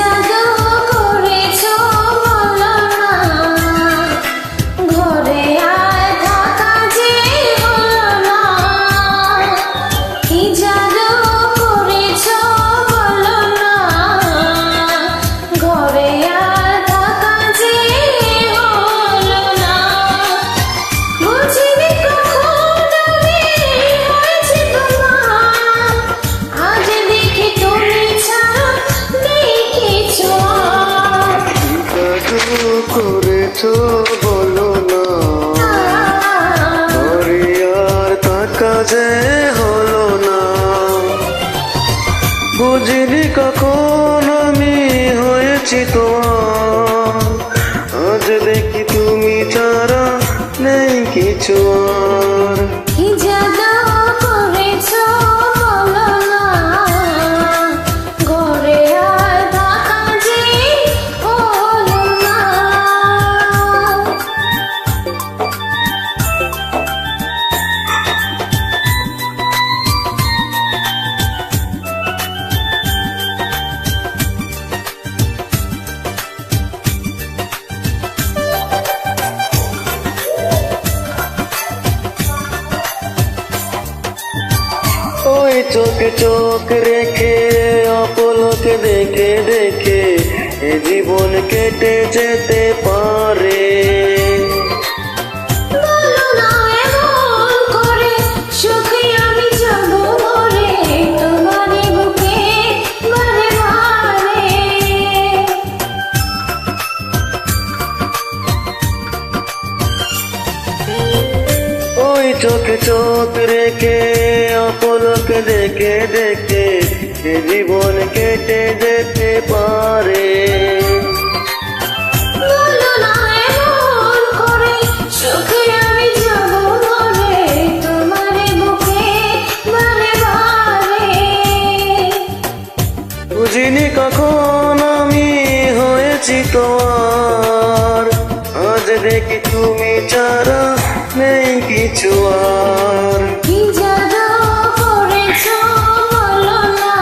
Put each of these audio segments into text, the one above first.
জাদু করেছো বলো না, ঘরে আর থাকা যে হলো না। কি জাদু করেছো বলো না, ঘরে আর থাকা যে হলো না। বুঝিনি কখন আমি হয়েছি তোমার, আজ দেখি তুমি ছাড়া নেই কিছু আর। জাদু করেছো বলো না, ঘরে আর থাকা যে হলো না। বুঝিনি কখন আমি হয়েছি তোমার, আজ দেখি তুমি ছাড়া নেই কিছু আর। কি জাদু করেছো বলো না, ঘরে আর থাকা যে হলো না। ওই চোখে চোখ রেখে অপলকে দেখে দেখে এ জীবন কেটে যেতে পারে। বলো না এমন করে, সুখে আমি যাব মরে তোমারই বুকে বারে বারে। ওই চোখে চোখ রেখে অপলকে দেখে দেখে এ জীবন কেটে যেতে পারে। বলো না এমন করে, সুখে আমি যাব মরে তোমারই বুকে বারে বারে। বুঝিনি কখন আমি হয়েছি তোমার, আজ দেখি তুমি ছাড়া নেই কিছু আর। কি জাদু করেছো বলো না,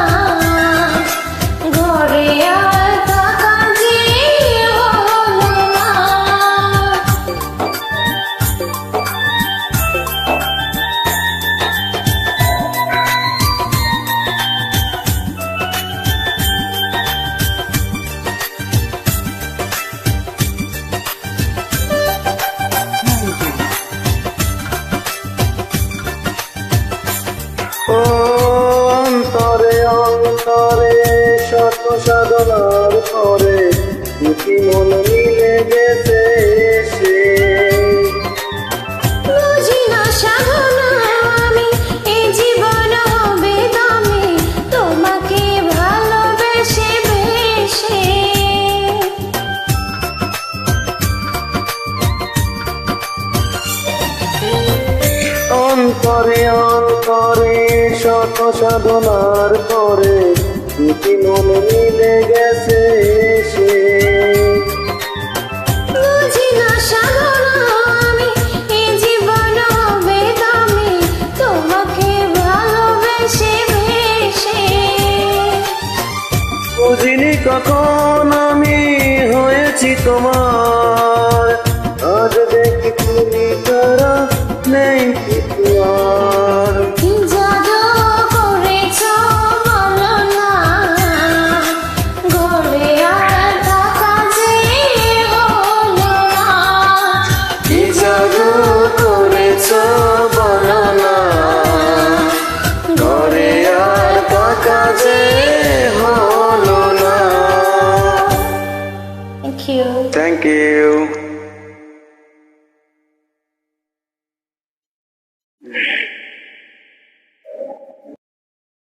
ঘরে আর থাকা যে হলো না। ও অন্তরে অন্তরে শত সাধনার পরে দুটি মন মিলে গেছে সে। বুঝি না সাধনা আমি, এই জীবন হবে দামি তোমাকে ভালোবেসে বেশে। অন্তরে অন্তরে শত সাধনার পরে দুটি মন মিলে গেছে সে। বুঝি না সাধনা আমি, এই জীবন হবে দামি তোমাকে ভালোবেসে বেশে। বুঝিনি কখন আমি হয়েছি তোমার, আজ দেখি তুমি ছাড়া নেই কিছু আর। কি জাদু করেছো বলো না, ঘরে আর থাকা যে হলো না। কি জাদু করেছো বলো না, ঘরে আর থাকা যে হলো না। Thank you. Thank you.